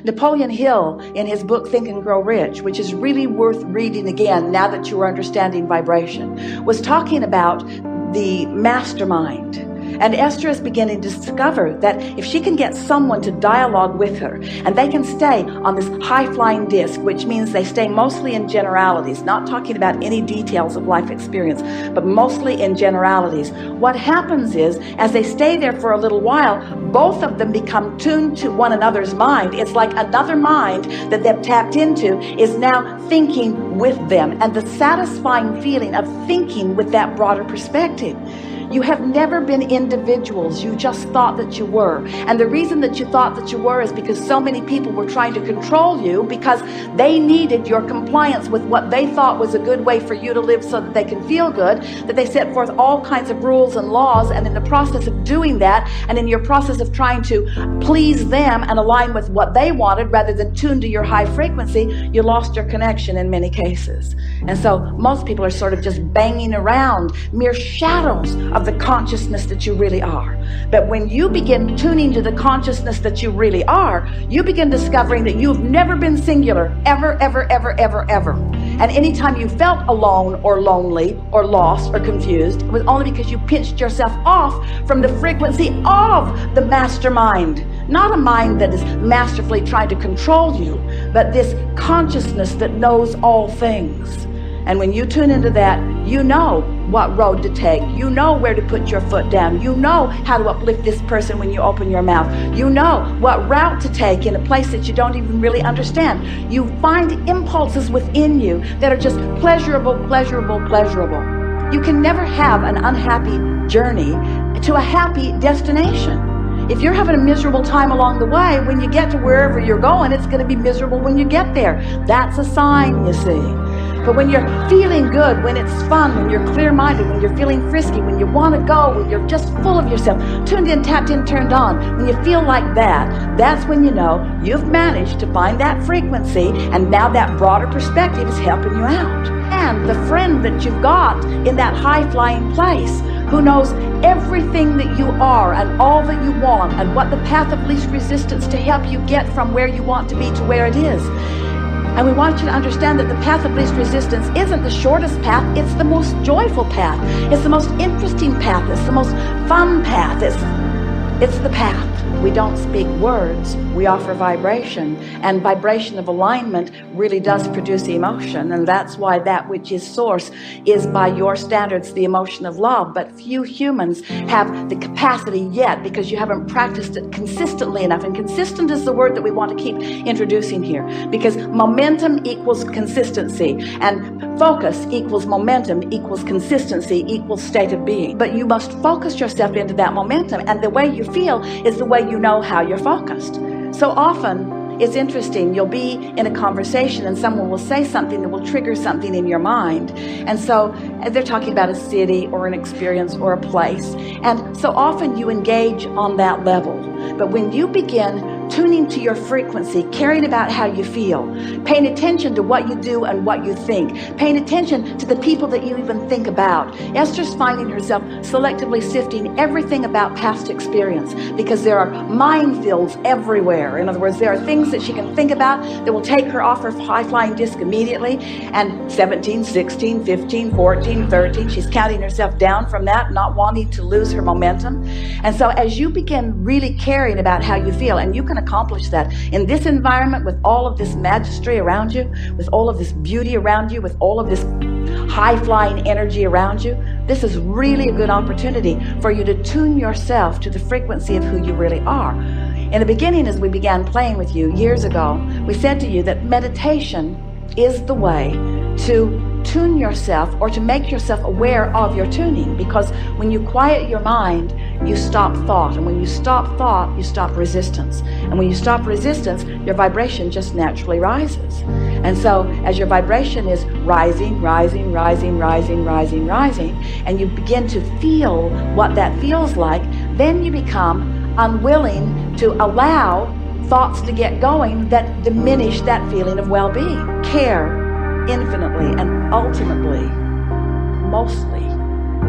Napoleon Hill, in his book Think and Grow Rich, which is really worth reading again now that you are understanding vibration, was talking about the mastermind. And Esther is beginning to discover that if she can get someone to dialogue with her, and they can stay on this high-flying disc, which means they stay mostly in generalities, not talking about any details of life experience, but mostly in generalities. What happens is, as they stay there for a little while, both of them become tuned to one another's mind. It's like another mind that they've tapped into is now thinking with them, and the satisfying feeling of thinking with that broader perspective. You have never been individuals. You just thought that you were. And the reason that you thought that you were is because so many people were trying to control you because they needed your compliance with what they thought was a good way for you to live so that they can feel good, that they set forth all kinds of rules and laws, and in the process of doing that, and in your process of trying to please them and align with what they wanted rather than tune to your high frequency, you lost your connection in many cases. And so most people are sort of just banging around mere shadows of the consciousness that you really are. But when you begin tuning to the consciousness that you really are, you begin discovering that you've never been singular, ever, ever, ever, ever, ever. And anytime you felt alone or lonely or lost or confused, it was only because you pinched yourself off from the frequency of the mastermind. Not a mind that is masterfully trying to control you, but this consciousness that knows all things. And when you tune into that, you know what road to take. You know where to put your foot down. You know how to uplift this person when you open your mouth. You know what route to take in a place that you don't even really understand. You find impulses within you that are just pleasurable, pleasurable, pleasurable. You can never have an unhappy journey to a happy destination. If you're having a miserable time along the way, when you get to wherever you're going, it's going to be miserable when you get there. That's a sign, you see. But when you're feeling good, when it's fun, when you're clear-minded, when you're feeling frisky, when you want to go, when you're just full of yourself, tuned in, tapped in, turned on, when you feel like that, that's when you know you've managed to find that frequency, and now that broader perspective is helping you out. And the friend that you've got in that high-flying place, who knows everything that you are and all that you want and what the path of least resistance to help you get from where you want to be to where it is. And we want you to understand that the path of least resistance isn't the shortest path, it's the most joyful path. It's the most interesting path. It's the most fun path. It's the path. We don't speak words, we offer vibration, and vibration of alignment really does produce emotion, and that's why that which is source is, by your standards, the emotion of love. But few humans have the capacity yet, because you haven't practiced it consistently enough. And consistent is the word that we want to keep introducing here, because momentum equals consistency, and focus equals momentum equals consistency equals state of being. But you must focus yourself into that momentum, and the way you feel is the way you know how you're focused. So often it's interesting, you'll be in a conversation and someone will say something that will trigger something in your mind, and so they're talking about a city or an experience or a place, and so often you engage on that level. But when you begin tuning to your frequency, caring about how you feel, paying attention to what you do and what you think, paying attention to the people that you even think about, Esther's finding herself selectively sifting everything about past experience, because there are minefields everywhere. In other words, there are things that she can think about that will take her off her high-flying disc immediately, and 17, 16, 15, 14, 13, she's counting herself down from that, not wanting to lose her momentum. And so as you begin really caring about how you feel, and you can accomplish that in this environment with all of this majesty around you, with all of this beauty around you, with all of this high-flying energy around you, this is really a good opportunity for you to tune yourself to the frequency of who you really are. In the beginning, as we began playing with you years ago, we said to you that meditation is the way to tune yourself, or to make yourself aware of your tuning, because when you quiet your mind, you stop thought, and when you stop thought, you stop resistance, and when you stop resistance, your vibration just naturally rises. And so as your vibration is rising, rising, rising, rising, rising, rising, and you begin to feel what that feels like, then you become unwilling to allow thoughts to get going that diminish that feeling of well-being. Care infinitely and ultimately, mostly,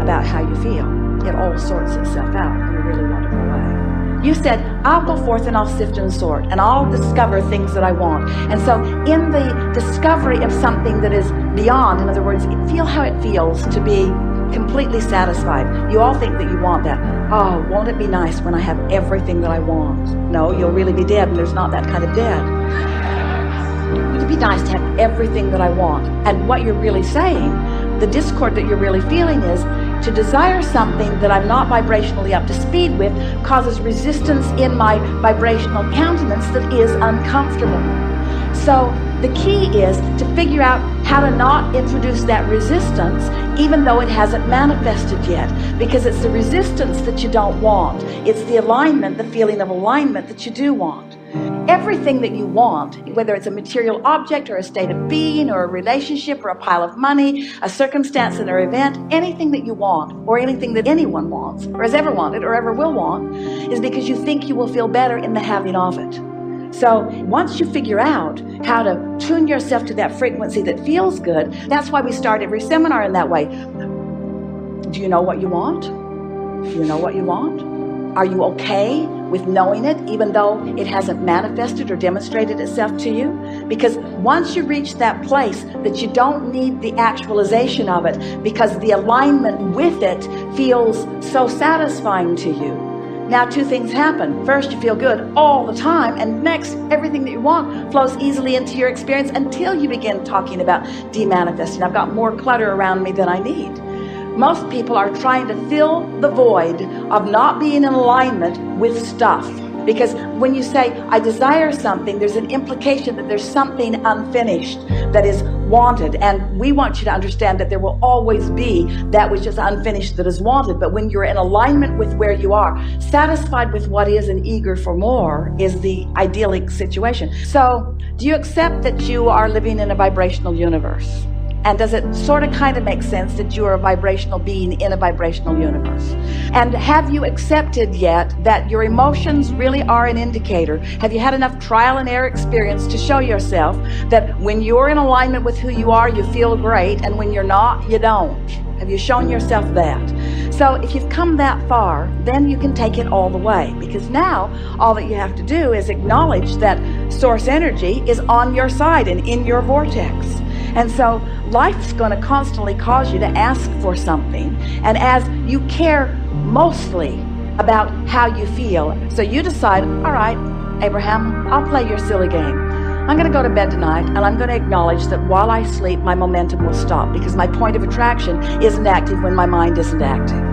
about how you feel. It all sorts itself out in a really wonderful way. You said, I'll go forth and I'll sift and sort, and I'll discover things that I want. And so in the discovery of something that is beyond, in other words, feel how it feels to be completely satisfied. You all think that you want that. Oh, won't it be nice when I have everything that I want? No, you'll really be dead, and there's not that kind of dead. It'd be nice to have everything that I want. And what you're really saying, the discord that you're really feeling is, to desire something that I'm not vibrationally up to speed with causes resistance in my vibrational countenance that is uncomfortable. So the key is to figure out how to not introduce that resistance even though it hasn't manifested yet, because it's the resistance that you don't want. It's the alignment, the feeling of alignment that you do want. Everything that you want, whether it's a material object or a state of being or a relationship or a pile of money, a circumstance and an event, anything that you want or anything that anyone wants or has ever wanted or ever will want, is because you think you will feel better in the having of it. So once you figure out how to tune yourself to that frequency that feels good, that's why we start every seminar in that way. Do you know what you want? Do you know what you want? Are you okay with knowing it, even though it hasn't manifested or demonstrated itself to you? Because once you reach that place that you don't need the actualization of it, because the alignment with it feels so satisfying to you, now two things happen. First, you feel good all the time, and next, everything that you want flows easily into your experience until you begin talking about demanifesting. I've got more clutter around me than I need. Most people are trying to fill the void of not being in alignment with stuff. Because when you say, I desire something, there's an implication that there's something unfinished that is wanted. And we want you to understand that there will always be that which is unfinished that is wanted. But when you're in alignment with where you are, satisfied with what is and eager for more is the idyllic situation. So do you accept that you are living in a vibrational universe? And does it sort of kind of make sense that you are a vibrational being in a vibrational universe? And have you accepted yet that your emotions really are an indicator? Have you had enough trial and error experience to show yourself that when you're in alignment with who you are, you feel great, and when you're not, you don't? Have you shown yourself that? So if you've come that far, then you can take it all the way, because now all that you have to do is acknowledge that source energy is on your side and in your vortex. And so life's going to constantly cause you to ask for something. And as you care mostly about how you feel, so you decide, all right, Abraham, I'll play your silly game. I'm going to go to bed tonight, and I'm going to acknowledge that while I sleep, my momentum will stop, because my point of attraction isn't active when my mind isn't active.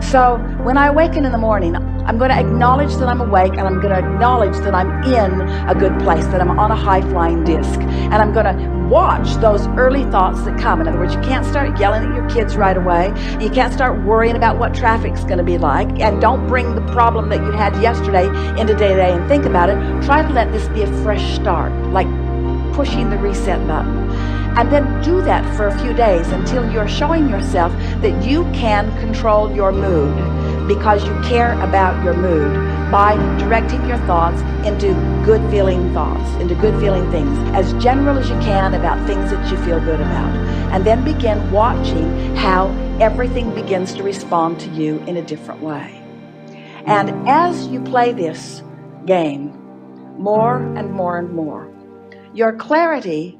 So when I awaken in the morning, I'm going to acknowledge that I'm awake, and I'm going to acknowledge that I'm in a good place, that I'm on a high-flying disc, and I'm going to watch those early thoughts that come. In other words, you can't start yelling at your kids right away. You can't start worrying about what traffic's going to be like, and don't bring the problem that you had yesterday into day-to-day and think about it. Try to let this be a fresh start, like pushing the reset button. And then do that for a few days until you're showing yourself that you can control your mood, because you care about your mood by directing your thoughts into good feeling thoughts, into good feeling things, as general as you can about things that you feel good about. And then begin watching how everything begins to respond to you in a different way. And as you play this game more and more and more, your clarity,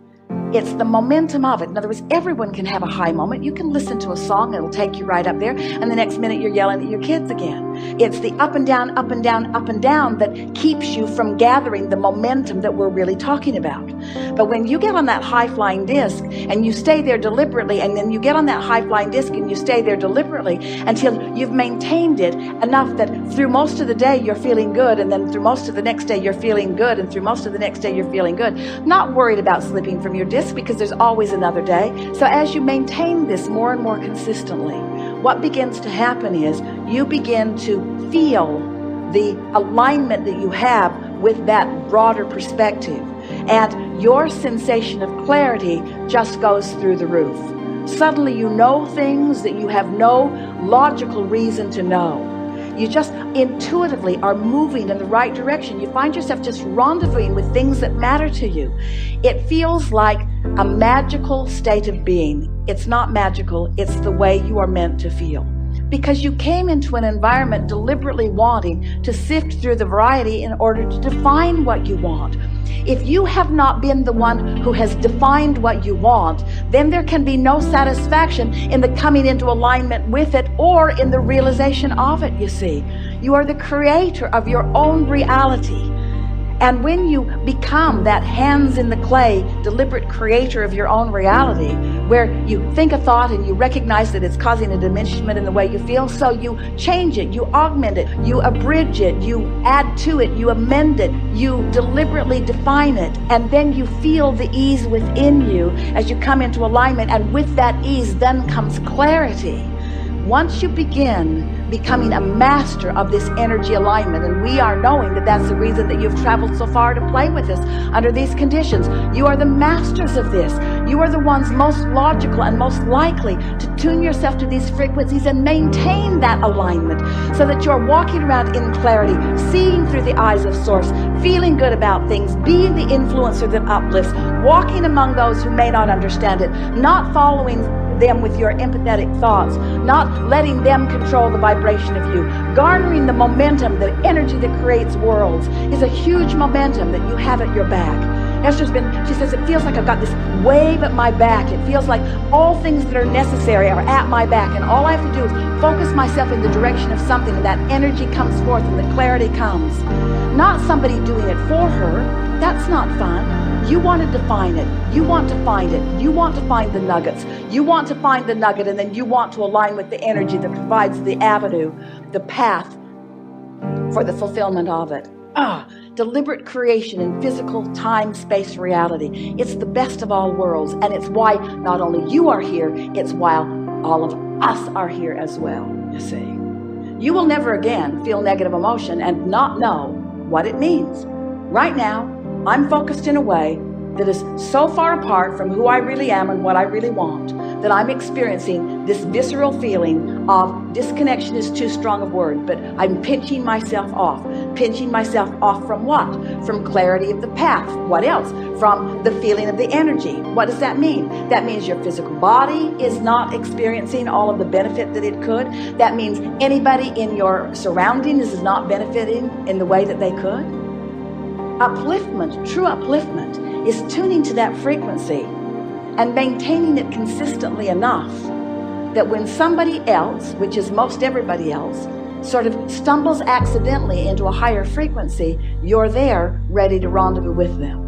it's the momentum of it. In other words, everyone can have a high moment. You can listen to a song, it'll take you right up there, and the next minute you're yelling at your kids again. It's the up and down, up and down, up and down that keeps you from gathering the momentum that we're really talking about. But when you get on that high-flying disc and you stay there deliberately, and then you get on that high-flying disc and you stay there deliberately until you've maintained it enough that through most of the day you're feeling good, and then through most of the next day you're feeling good, and through most of the next day you're feeling good, not worried about slipping from your disc, because there's always another day. So as you maintain this more and more consistently, what begins to happen is you begin to feel the alignment that you have with that broader perspective, and your sensation of clarity just goes through the roof. Suddenly you know things that you have no logical reason to know. You just intuitively are moving in the right direction. You find yourself just rendezvousing with things that matter to you. It feels like a magical state of being. It's not magical, it's the way you are meant to feel. because you came into an environment deliberately wanting to sift through the variety in order to define what you want. If you have not been the one who has defined what you want, then there can be no satisfaction in the coming into alignment with it or in the realization of it, you see. You are the creator of your own reality. And when you become that hands in the clay, deliberate creator of your own reality, where you think a thought and you recognize that it's causing a diminishment in the way you feel, so you change it, you augment it, you abridge it, you add to it, you amend it, you deliberately define it, and then you feel the ease within you as you come into alignment, and with that ease then comes clarity. Once you begin becoming a master of this energy alignment, and we are knowing that that's the reason that you've traveled so far to play with us under these conditions. You are the masters of this. You are the ones most logical and most likely to tune yourself to these frequencies and maintain that alignment so that you're walking around in clarity, seeing through the eyes of source, feeling good about things, being the influencer that uplifts, walking among those who may not understand it, not following them with your empathetic thoughts, not letting them control the vibration of you, garnering the momentum, the energy that creates worlds is a huge momentum that you have at your back. She says, it feels like I've got this wave at my back. It feels like all things that are necessary are at my back, and all I have to do is focus myself in the direction of something, and that energy comes forth and the clarity comes. Not somebody doing it for her. That's not fun. You want to define it. You want to find it. You want to find the nuggets. You want to find the nugget, and then you want to align with the energy that provides the avenue, the path for the fulfillment of it. Deliberate creation in physical time, space, reality. It's the best of all worlds, and it's why not only you are here, it's why all of us are here as well, you see. You will never again feel negative emotion and not know what it means. Right now, I'm focused in a way that is so far apart from who I really am and what I really want that I'm experiencing this visceral feeling of disconnection is too strong a word, but I'm pinching myself off. Pinching myself off from what? From clarity of the path. What else? From the feeling of the energy. What does that mean? That means your physical body is not experiencing all of the benefit that it could. That means anybody in your surroundings is not benefiting in the way that they could. Upliftment, true upliftment, is tuning to that frequency and maintaining it consistently enough that when somebody else, which is most everybody else, sort of stumbles accidentally into a higher frequency, you're there ready to rendezvous with them.